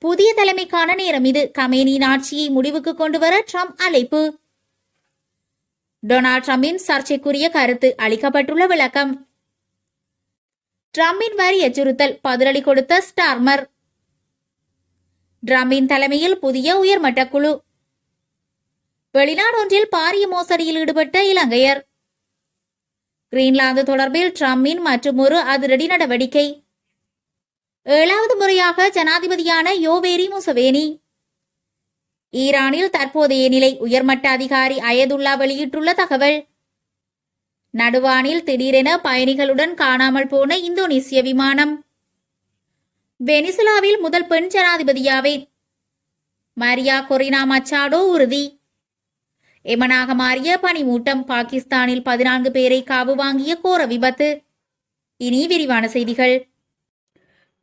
புதிய தலைமைக்கான நேரம் இது. கமேனியின் ஆட்சியை முடிவுக்கு கொண்டுவர ட்ரம்ப் அழைப்பு. டொனால்ட் ட்ரம்பின் சர்ச்சைக்குரிய கருத்து அளிக்கப்பட்டுள்ள விளக்கம். ட்ரம்பின் வரி அச்சுறுத்தல் பதிலடி கொடுத்த ஸ்டார்மர். ட்ரம்பின் தலைமையில் புதிய உயர்மட்ட குழு. வெளிநாடொன்றில் பாரிய மோசடியில் ஈடுபட்ட இலங்கையர். கிரீன்லாந்து தொடர்பில் ட்ரம்பின் மற்றுமொரு அதிரடி நடவடிக்கை. 7வது முறையாக ஜனாதிபதியான யோவேரி முசவேனி. ஈரானில் தற்போதைய நிலை உயர்மட்ட அதிகாரி அயதுல்லா வெளியிட்டுள்ள தகவல். நடுவானில் திடீரென பயணிகளுடன் காணாமல் போன இந்தோனேசிய விமானம். வெனிசுலாவில் முதல் பெண் ஜனாதிபதியாவேன். மரியா கொரினா மச்சாடோ உறுதி. எமனாக மாறிய பனிமூட்டம். பாகிஸ்தானில் 14 பேரை காவு வாங்கிய கோர விபத்து. இனி விரிவான செய்திகள்.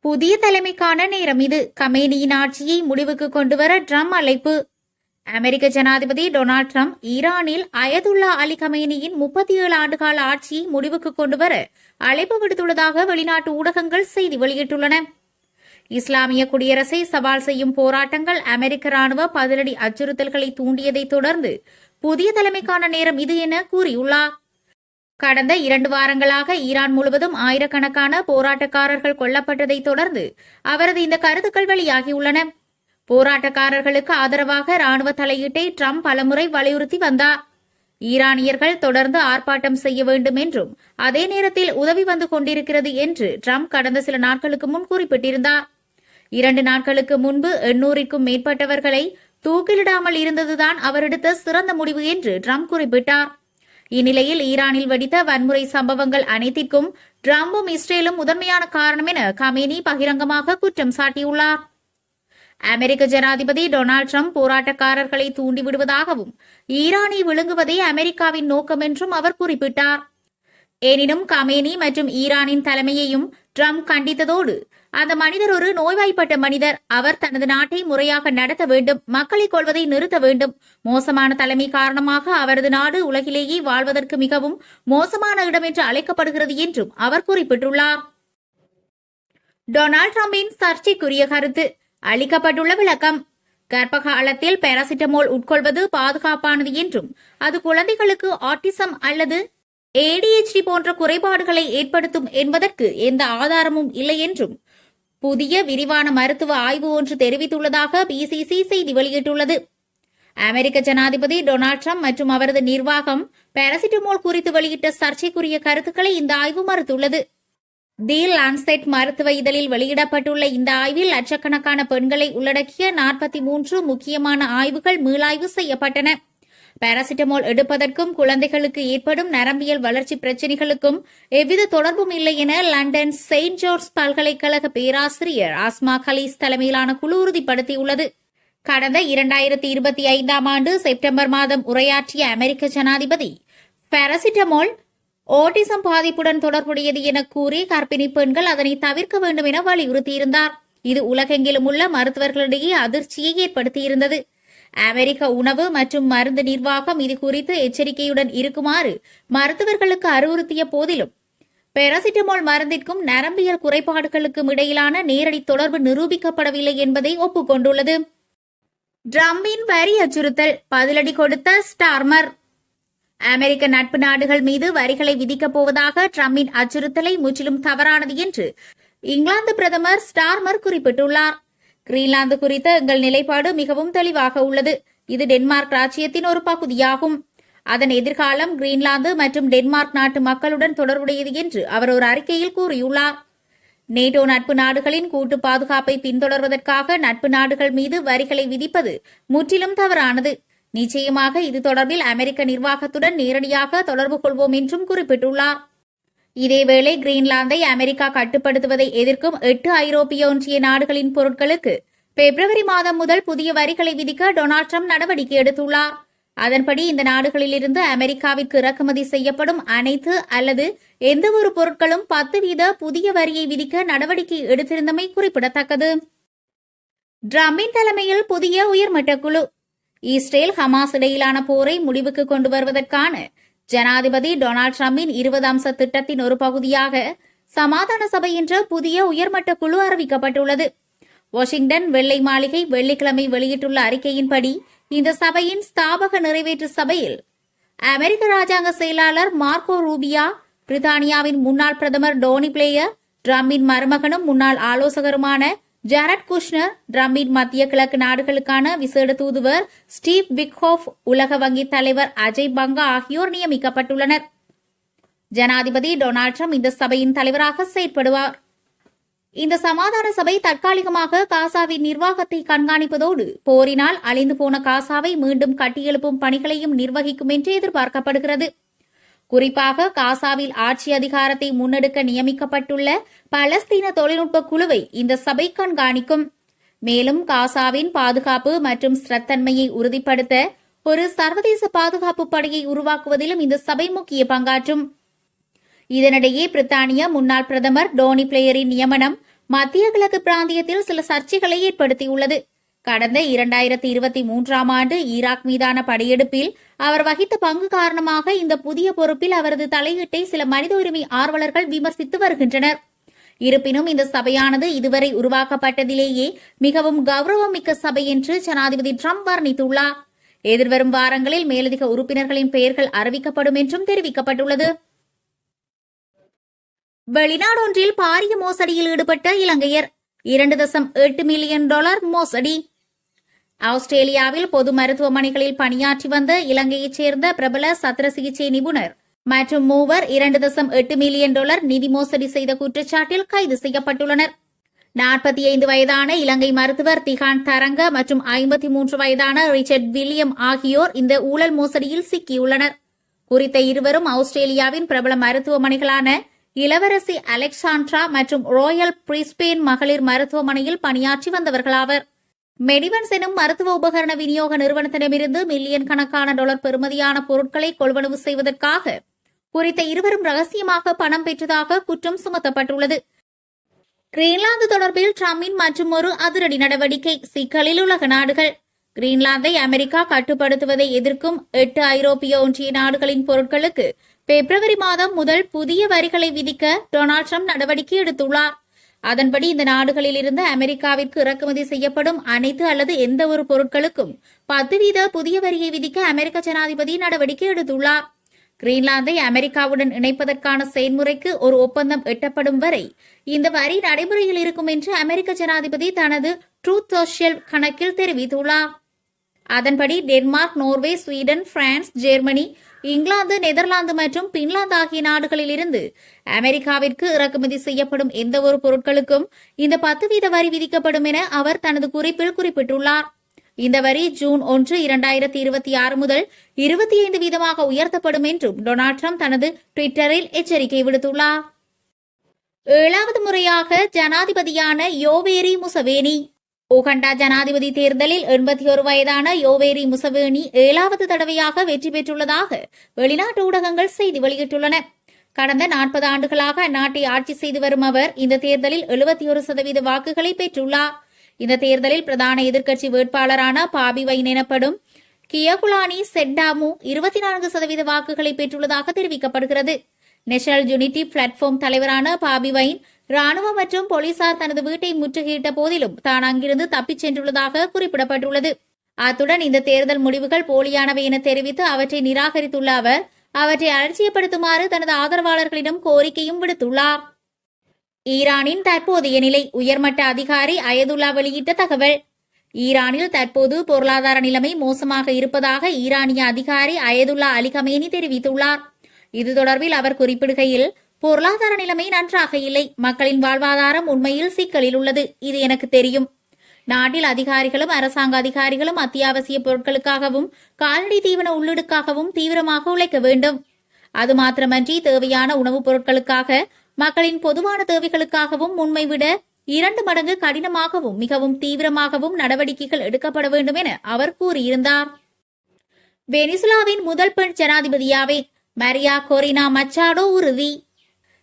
புதிய தலைமைக்கான நேரம் இது. கமேனியின் ஆட்சியை முடிவுக்கு கொண்டுவர ட்ரம்ப் அழைப்பு. அமெரிக்க ஜனாதிபதி டொனால்ட் ட்ரம்ப் ஈரானில் அயதுல்லா அலி கமேனியின் 37 ஆண்டுகால ஆட்சியை முடிவுக்கு கொண்டுவர அழைப்பு விடுத்துள்ளதாக வெளிநாட்டு ஊடகங்கள் செய்தி வெளியிட்டுள்ளன. இஸ்லாமிய குடியரசை சவால் செய்யும் போராட்டங்கள் அமெரிக்க ராணுவ பதிலடி அச்சுறுத்தல்களை தூண்டியதை தொடர்ந்து புதிய தலைமைக்கான நேரம் இது என கூறியுள்ளார். கடந்த 2 வாரங்களாக ஈரான் முழுவதும் ஆயிரக்கணக்கான போராட்டக்காரர்கள் கொல்லப்பட்டதை தொடர்ந்து அவரது இந்த கருத்துக்கள் வெளியாகியுள்ளன. போராட்டக்காரர்களுக்கு ஆதரவாக ராணுவ தலையீட்டை ட்ரம்ப் பலமுறை வலியுறுத்தி வந்தார். ஈரானியர்கள் தொடர்ந்து ஆர்ப்பாட்டம் செய்ய வேண்டும் என்றும் அதே நேரத்தில் உதவி வந்து கொண்டிருக்கிறது என்று ட்ரம்ப் கடந்த சில நாட்களுக்கு முன் குறிப்பிட்டிருந்தார். 2 நாட்களுக்கு முன்பு 800க்கும் மேற்பட்டவர்களை தூக்கிலிடாமல் இருந்ததுதான் அவர் எடுத்த சிறந்த முடிவு என்று ட்ரம்ப் குறிப்பிட்டார். இந்நிலையில் ஈரானில் வெடித்த வன்முறை சம்பவங்கள் அனைத்திற்கும் ட்ரம்பும் இஸ்ரேலும் முதன்மையான காரணம் என கமேனி பகிரங்கமாக குற்றம் சாட்டியுள்ளார். அமெரிக்க ஜனாதிபதி டொனால்ட் ட்ரம்ப் போராட்டக்காரர்களை தூண்டிவிடுவதாகவும் ஈரானை விழுங்குவதே அமெரிக்காவின் நோக்கம் என்றும் அவர் குறிப்பிட்டார். எனினும் கமேனி மற்றும் ஈரானின் தலைமையையும் ட்ரம்ப் கண்டித்ததோடு அந்த மனிதர் ஒரு நோய்வாய்ப்பட்ட மனிதர், அவர் தனது நாட்டை முறையாக நடத்த வேண்டும், மக்களை கொள்வதை நிறுத்த வேண்டும், மோசமான தலைமை காரணமாக அவரது நாடு உலகிலேயே வாழ்வதற்கு மிகவும் மோசமான இடம் என்று அழைக்கப்படுகிறது என்றும் அவர் குறிப்பிட்டுள்ளார். டொனால்ட் ட்ரம்பின் சர்ச்சைக்குரிய கருத்து அளிக்கப்பட்டுள்ள விளக்கம். கர்ப்ப காலத்தில் பாராசிட்டமோல் உட்கொள்வது பாதுகாப்பானது என்றும் அது குழந்தைகளுக்கு ஆட்டிசம் அல்லது ADHD போன்ற குறைபாடுகளை ஏற்படுத்தும் என்பதற்கு எந்த ஆதாரமும் இல்லை என்றும் புதிய விரிவான மருத்துவ ஆய்வு ஒன்று தெரிவித்துள்ளதாக PCC செய்தி வெளியிட்டுள்ளது. அமெரிக்க ஜனாதிபதி டொனால்ட் ட்ரம்ப் மற்றும் அவரது நிர்வாகம் பாராசிட்டமோல் குறித்து வெளியிட்ட சர்ச்சைக்குரிய கருத்துக்களை இந்த ஆய்வு மறுத்துள்ளது. தி லான்செட் மருத்துவ இதழில் வெளியிடப்பட்டுள்ள இந்த ஆய்வில் லட்சக்கணக்கான பெண்களை உள்ளடக்கிய 43 முக்கியமான ஆய்வுகள் மீளாய்வு செய்யப்பட்டன. பாராசிட்டமோல் எடுப்பதற்கும் குழந்தைகளுக்கு ஏற்படும் நரம்பியல் வளர்ச்சி பிரச்சினைகளுக்கும் எவ்வித தொடர்பும் இல்லை என லண்டன் செயின்ட் ஜார்ஜ் பல்கலைக்கழக பேராசிரியர் ஆஸ்மா கலீஸ் தலைமையிலான குழு உறுதிப்படுத்தியுள்ளது. கடந்த 2025ஆம் ஆண்டு செப்டம்பர் மாதம் உரையாற்றிய அமெரிக்க ஜனாதிபதி பாராசிட்டமோல் ஓட்டிசம் பாதிப்புடன் தொடர்புடையது என கூறி கர்ப்பிணி பெண்கள் அதனை தவிர்க்க வேண்டும் என வலியுறுத்தியிருந்தார். இது உலகெங்கிலும் உள்ள மருத்துவர்களிடையே அதிர்ச்சியை ஏற்படுத்தியிருந்தது. அமெரிக்க உணவு மற்றும் மருந்து நிர்வாகம் இது குறித்து எச்சரிக்கையுடன் இருக்குமாறு மருத்துவர்களுக்கு அறிவுறுத்திய போதிலும் பாராசிட்டமோல் மருந்திற்கும் நரம்பியல் குறைபாடுகளுக்கும் இடையிலான நேரடி தொடர்பு நிரூபிக்கப்படவில்லை என்பதை ஒப்புக்கொண்டுள்ளது. ட்ரம்பின் வரி அச்சுறுத்தல் பதிலடி கொடுத்த ஸ்டார்மர். அமெரிக்க நட்பு நாடுகள் மீது வரிகளை விதிக்கப் போவதாக ட்ரம்பின் அச்சுறுத்தலை முற்றிலும் தவறானது என்று இங்கிலாந்து பிரதமர் ஸ்டார்மர் குறிப்பிட்டுள்ளார். கிரீன்லாந்து குறித்த எங்கள் நிலைப்பாடு மிகவும் தெளிவாக உள்ளது. இது டென்மார்க் ராச்சியத்தின் ஒரு பகுதியாகும். அதன் எதிர்காலம் கிரீன்லாந்து மற்றும் டென்மார்க் நாட்டு மக்களுடன் தொடர்புடையது என்று அவர் ஒரு அறிக்கையில் கூறியுள்ளார். நேட்டோ நட்பு நாடுகளின் கூட்டு பாதுகாப்பை பின்தொடர்வதற்காக நட்பு நாடுகள் மீது வரிகளை விதிப்பது முற்றிலும் தவறானது. நிச்சயமாக இது தொடர்பில் அமெரிக்க நிர்வாகத்துடன் நேரடியாக தொடர்பு கொள்வோம் என்றும் குறிப்பிட்டுள்ளார். இதேவேளை கிரீன்லாந்தை அமெரிக்கா கட்டுப்படுத்துவதை எதிர்க்கும் 8 ஐரோப்பிய ஒன்றிய நாடுகளின் பொருட்களுக்கு பிப்ரவரி மாதம் முதல் புதிய வரிகளை விதிக்க டொனால்ட் ட்ரம்ப் நடவடிக்கை எடுத்துள்ளார். அதன்படி இந்த நாடுகளிலிருந்து அமெரிக்காவிற்கு இறக்குமதி செய்யப்படும் அனைத்து அல்லது எந்தவொரு பொருட்களும் 10% புதிய வரியை விதிக்க நடவடிக்கை எடுத்திருந்தமை குறிப்பிடத்தக்கது. ட்ரம்பின் தலைமையில் புதிய உயர்மட்ட குழு. இஸ்ரேல் ஹமாஸ் இடையிலான போரை முடிவுக்கு கொண்டு வருவதற்கான ஜனாதிபதி டொனால்ட் ட்ரம்பின் 20 அம்ச திட்டத்தின் ஒரு பகுதியாக சமாதான சபை என்ற புதிய உயர்மட்ட குழு அறிவிக்கப்பட்டுள்ளது. வாஷிங்டன் வெள்ளை மாளிகை வெள்ளிக்கிழமை வெளியிட்டுள்ள அறிக்கையின்படி இந்த சபையின் ஸ்தாபக நிறைவேற்று சபையில் அமெரிக்க ராஜாங்க செயலாளர் மார்க்கோ ரூபியா, பிரித்தானியாவின் முன்னாள் பிரதமர் டோனி பிளேயர், ட்ரம்பின் மருமகனும் முன்னாள் ஆலோசகருமான ஜாரட் குஷ்னர், ட்ரம்பின் மத்திய கிழக்கு நாடுகளுக்கான விசேட தூதுவர் ஸ்டீவ் விக்ஹோஃப், உலக வங்கி தலைவர் அஜய் பங்கா ஆகியோர் நியமிக்கப்பட்டுள்ளனர். ஜனாதிபதி டொனால்ட் ட்ரம்ப் இந்த சபையின் தலைவராக செயற்படுவார். இந்த சமாதான சபை தற்காலிகமாக காசாவின் நிர்வாகத்தை கண்காணிப்பதோடு போரினால் அழிந்து போன காசாவை மீண்டும் கட்டியெழுப்பும் பணிகளையும் நிர்வகிக்கும் என்று எதிர்பார்க்கப்படுகிறது. குறிப்பாக காசாவில் ஆட்சி அதிகாரத்தை முன்னெடுக்க நியமிக்கப்பட்டுள்ள பலஸ்தீன தொழில்நுட்ப குழுவை இந்த சபை கண்காணிக்கும். மேலும் காசாவின் பாதுகாப்பு மற்றும் ஸ்திரத்தன்மையை உறுதிப்படுத்த ஒரு சர்வதேச பாதுகாப்பு படையை உருவாக்குவதிலும் இந்த சபை முக்கிய பங்காற்றும். இதனிடையே பிரித்தானிய முன்னாள் பிரதமர் டோனி பிளேயரின் நியமனம் மத்திய கிழக்கு பிராந்தியத்தில் சில சர்ச்சைகளை ஏற்படுத்தியுள்ளது. கடந்த 2023ஆம் ஆண்டு ஈராக் மீதான படையெடுப்பில் அவர் வகித்த பங்கு காரணமாக இந்த புதிய பொறுப்பில் அவரது தலையீட்டை சில மனித உரிமை ஆர்வலர்கள் விமர்சித்து வருகின்றனர். இருப்பினும் இந்த சபையானது இதுவரை உருவாக்கப்பட்டதிலேயே மிகவும் கௌரவமிக்க சபை என்று ஜனாதிபதி ட்ரம்ப் வர்ணித்துள்ளார். எதிர்வரும் வாரங்களில் மேலதிக உறுப்பினர்களின் பெயர்கள் அறிவிக்கப்படும் என்றும் தெரிவிக்கப்பட்டுள்ளது. வெளிநாடொன்றில் பாரிய மோசடியில் ஈடுபட்ட இலங்கையர், $2.8 மில்லியன் மோசடி. ஆஸ்திரேலியாவில் பொது மருத்துவமனைகளில் பணியாற்றி வந்த இலங்கையைச் சேர்ந்த பிரபல சத்திர சிகிச்சை நிபுணர் மற்றும் மூவர் $2.8 மில்லியன் நிதி மோசடி செய்த குற்றச்சாட்டில் கைது செய்யப்பட்டுள்ளனர். 45 வயதான இலங்கை மருத்துவர் திகான் தரங்க மற்றும் 53 வயதான ரிச்சர்ட் வில்லியம் ஆகியோர் இந்த ஊழல் மோசடியில் சிக்கியுள்ளனர். குறித்த இருவரும் ஆஸ்திரேலியாவின் பிரபல மருத்துவமனைகளான இளவரசி அலெக்சாண்ட்ரா மற்றும் ராயல் பிரிஸ்பேன் மகளிர் மருத்துவமனையில் பணியாற்றி வந்தவர்களாவர். மெடிவன்ஸ் எனும் மருத்துவ உபகரண விநியோக நிறுவனத்திடமிருந்து மில்லியன் கணக்கான டாலர் பெறுமதியான பொருட்களை கொள்வனவு செய்வதற்காக குறித்த இருவரும் ரகசியமாக பணம் பெற்றதாக குற்றம் சுமத்தப்பட்டுள்ளது. கிரீன்லாந்து தொடர்பில் ட்ரம்பின் மற்றும் ஒரு அதிரடி நடவடிக்கை. சிக்கலில் உலக நாடுகள். கிரீன்லாந்தை அமெரிக்கா கட்டுப்படுத்துவதை எதிர்க்கும் 8 ஐரோப்பிய ஒன்றிய நாடுகளின் பொருட்களுக்கு பிப்ரவரி மாதம் முதல் புதிய வரிகளை விதிக்க டொனால்ட் ட்ரம்ப் நடவடிக்கை எடுத்துள்ளார். அதன்படி இந்த நாடுகளில் இருந்து அமெரிக்காவிற்கு இறக்குமதி செய்யப்படும் அனைத்து அல்லது எந்த ஒரு பொருட்களுக்கும் 10% புதிய வரியை விதிக்க அமெரிக்க ஜனாதிபதி நடவடிக்கை எடுத்துள்ளார். கிரீன்லாந்தை அமெரிக்காவுடன் இணைப்பதற்கான செயல்முறைக்கு ஒரு ஒப்பந்தம் எட்டப்படும் வரை இந்த வரி நடைமுறையில் இருக்கும் என்று அமெரிக்க ஜனாதிபதி தனது ட்ரூத் சோஷியல் கணக்கில் தெரிவித்துள்ளார். அதன்படி Denmark, Norway, Sweden, France, Germany, England, Netherlands மற்றும் பின்லாந்து ஆகிய நாடுகளில் இருந்து அமெரிக்காவிற்கு இறக்குமதி செய்யப்படும் எந்தவொரு பொருட்களுக்கும் இந்த 10% வரி விதிக்கப்படும் என அவர் தனது குறிப்பில் குறிப்பிட்டுள்ளார். இந்த வரி ஜூன் 1, 2026 முதல் 25% உயர்த்தப்படும் என்றும் டொனால்ட் ட்ரம்ப் தனது ட்விட்டரில் எச்சரிக்கை விடுத்துள்ளார். 7வது முறையாக ஜனாதிபதியான யோவேரி முசவேனி. உகண்டா ஜனாதிபதி தேர்தலில் 81 வயதான யோவேரி முசவேனி 7வது தடவையாக வெற்றி பெற்றுள்ளதாக வெளிநாட்டு ஊடகங்கள் செய்தி வெளியிட்டுள்ளன. கடந்த 40 ஆண்டுகளாக அந்நாட்டை ஆட்சி செய்து வரும் அவர் இந்த தேர்தலில் 71% வாக்குகளை பெற்றுள்ளார். இந்த தேர்தலில் பிரதான எதிர்க்கட்சி வேட்பாளரான பாபி வைன் எனப்படும் கியகுலானி செட்டாமு 24% வாக்குகளை பெற்றுள்ளதாக தெரிவிக்கப்படுகிறது. நேஷனல் யூனிட்டி பிளாட்ஃபார்ம் தலைவரான பாபி வைன் ராணுவம் மற்றும் போலீசார் தனது வீட்டை முற்றுகையிட்ட போதிலும் தான் அங்கிருந்து தப்பிச் சென்றுள்ளதாக குறிப்பிடப்பட்டுள்ளது. அத்துடன் இந்த தேர்தல் முடிவுகள் போலியானவை என தெரிவித்து அவற்றை நிராகரித்துள்ள அவர் அவற்றை அலட்சியப்படுத்துமாறு தனது ஆதரவாளர்களிடம் கோரிக்கையும் விடுத்துள்ளார். ஈரானின் தற்போதைய நிலை. உயர்மட்ட அதிகாரி அயதுல்லா வெளியிட்ட தகவல். ஈரானில் தற்போது பொருளாதார நிலைமை மோசமாக இருப்பதாக ஈரானிய அதிகாரி அயதுல்லா அலி கமேனி தெரிவித்துள்ளார். இது தொடர்பில் அவர் குறிப்பிடுகையில், பொருளாதார நிலைமை நன்றாக இல்லை. மக்களின் வாழ்வாதாரம் உண்மையில் சிக்கலில் உள்ளது. இது எனக்கு தெரியும். நாட்டில் அதிகாரிகளும் அரசாங்க அதிகாரிகளும் அத்தியாவசிய பொருட்களுக்காகவும் கால்நடை தீவன உள்ளீடுக்காகவும் தீவிரமாக உழைக்க வேண்டும். அது மாத்திரமன்றி தேவையான உணவுப் பொருட்களுக்காக மக்களின் பொதுவான தேவைகளுக்காகவும் முன்மைவிட 2 மடங்கு கடினமாகவும் மிகவும் தீவிரமாகவும் நடவடிக்கைகள் எடுக்கப்பட வேண்டும் என அவர் கூறியிருந்தார். வெனிசுலாவின் முதல் பெண் ஜனாதிபதியாவே மரியா கொரினா மச்சாடோ உறுதி.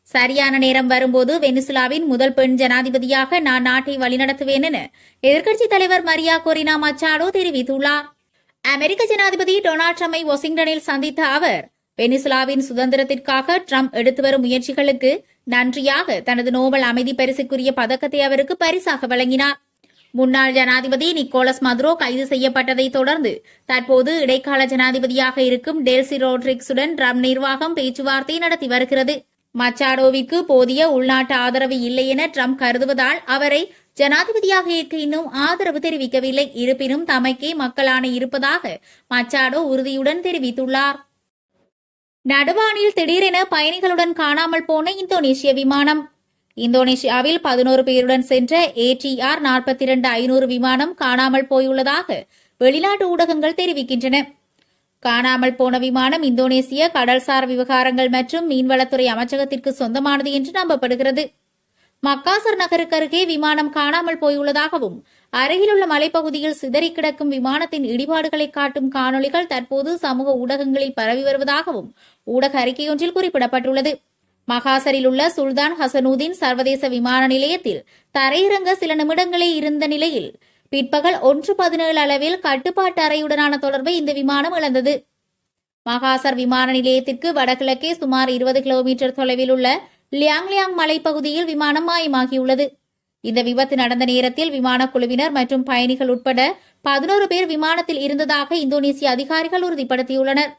சரியான நேரம் வரும்போது வெனிசுலாவின் முதல் பெண் ஜனாதிபதியாக நான் நாட்டை வழிநடத்துவேன் என எதிர்க்கட்சித் தலைவர் மரியா கொரினா மச்சாடோ தெரிவித்துள்ளார். அமெரிக்க ஜனாதிபதி டொனால்ட் ட்ரம்பை வாஷிங்டனில் சந்தித்த அவர் வெனிசுலாவின் சுதந்திரத்திற்காக ட்ரம்ப் எடுத்து வரும் முயற்சிகளுக்கு நன்றியாக தனது நோபல் அமைதி பரிசுக்குரிய பதக்கத்தை அவருக்கு பரிசாக வழங்கினார். முன்னாள் ஜனாதிபதி நிக்கோலஸ் மதுரோ கைது செய்யப்பட்டதை தொடர்ந்து தற்போது இடைக்கால ஜனாதிபதியாக இருக்கும் டெல்சி ரோட்ரிக்ஸுடன் ட்ரம்ப் நிர்வாகம் பேச்சுவார்த்தை நடத்தி வருகிறது. மச்சாடோவிற்கு போதிய உள்நாட்டு ஆதரவு இல்லை என ட்ரம்ப் கருதுவதால் அவரை ஜனாதிபதியாக ஏற்க இன்னும் ஆதரவு தெரிவிக்கவில்லை. இருப்பினும் தமக்கே மக்களான இருப்பதாக மச்சாடோ உறுதியுடன் தெரிவித்துள்ளார். நடுவானில் திடீரென பயணிகளுடன் காணாமல் போன இந்தோனேஷிய விமானம். இந்தோனேஷியாவில் 11 பேருடன் சென்ற ATR 42-500 விமானம் காணாமல் போயுள்ளதாக வெளிநாட்டு ஊடகங்கள் தெரிவிக்கின்றன. காணாமல் போன விமானம் இந்தோனேசிய கடல்சார் விவகாரங்கள் மற்றும் மீன்வளத்துறை அமைச்சகத்திற்கு சொந்தமானது என்று நம்பப்படுகிறது. மக்காசர் நகருக்கு அருகே விமானம் காணாமல் போயுள்ளதாகவும் அருகிலுள்ள மலைப்பகுதியில் சிதறி கிடக்கும் விமானத்தின் இடிபாடுகளை காட்டும் காணொலிகள் தற்போது சமூக ஊடகங்களில் பரவி வருவதாகவும் ஊடக அறிக்கையொன்றில் குறிப்பிடப்பட்டுள்ளது. மகாசரில் உள்ள சுல்தான் ஹசனுதீன் சர்வதேச விமான நிலையத்தில் தரையிறங்க சில நிமிடங்களே இருந்த நிலையில் பிற்பகல் 1:17 அளவில் கட்டுப்பாட்டு அறையுடனான தொடர்பை இந்த விமானம் இழந்தது. மகாசர் விமான நிலையத்திற்கு வடகிழக்கே சுமார் 20 கிலோமீட்டர் தொலைவில் உள்ள லியாங் மலைப்பகுதியில் விமானம் மாயமாகியுள்ளது. இந்த விபத்து நடந்த நேரத்தில் விமானக் குழுவினர் மற்றும் பயணிகள் உட்பட 11 பேர் விமானத்தில் இருந்ததாக இந்தோனேசிய அதிகாரிகள் உறுதிப்படுத்தியுள்ளனர்.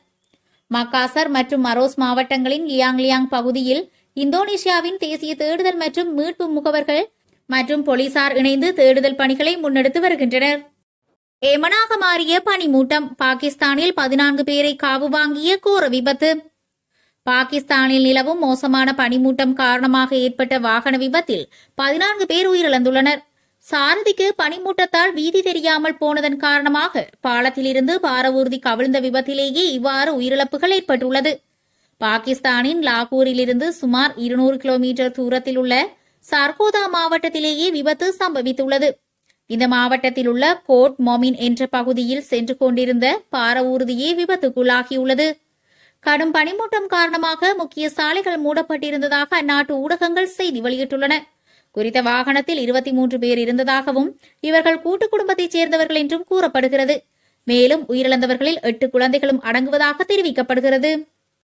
மக்காசர் மற்றும் மரோஸ் மாவட்டங்களின் லியாங் பகுதியில் இந்தோனேஷியாவின் தேசிய தேடுதல் மற்றும் மீட்பு முகவர்கள் மற்றும் போலீசார் இணைந்து தேடுதல் பணிகளை முன்னெடுத்து வருகின்றனர். ஏமனாக மாறிய பனிமூட்டம். பாகிஸ்தானில் 14 பேரை காவு வாங்கிய கோர விபத்து. பாகிஸ்தானில் நிலவும் மோசமான பனிமூட்டம் காரணமாக ஏற்பட்ட வாகன விபத்தில் 14 பேர் உயிரிழந்துள்ளனர். சாரதிக்கு பனிமூட்டத்தால் வீதி தெரியாமல் போனதன் காரணமாக பாலத்திலிருந்து பார ஊர்தி கவிழ்ந்த விபத்திலேயே இவ்வாறு உயிரிழப்புகள் ஏற்பட்டுள்ளது. பாகிஸ்தானின் லாகூரிலிருந்து சுமார் 200 கிலோமீட்டர் தூரத்தில் உள்ள சர்கோதா மாவட்டத்திலேயே விபத்து சம்பவித்துள்ளது. இந்த மாவட்டத்தில் உள்ள கோட் மொமின் என்ற பகுதியில் சென்று கொண்டிருந்த பார ஊர்தியே விபத்துக்குள்ளாகியுள்ளது. கடும் பனிமூட்டம் காரணமாக முக்கிய சாலைகள் மூடப்பட்டிருந்ததாக அந்நாட்டு ஊடகங்கள் செய்தி வெளியிட்டுள்ளன. குறித்த வாகனத்தில் 23 பேர் இருந்ததாகவும் இவர்கள் கூட்டு குடும்பத்தைச் சேர்ந்தவர்கள் என்றும் கூறப்படுகிறது. மேலும் உயிரிழந்தவர்களில் 8 குழந்தைகளும் அடங்குவதாக தெரிவிக்கப்படுகிறது.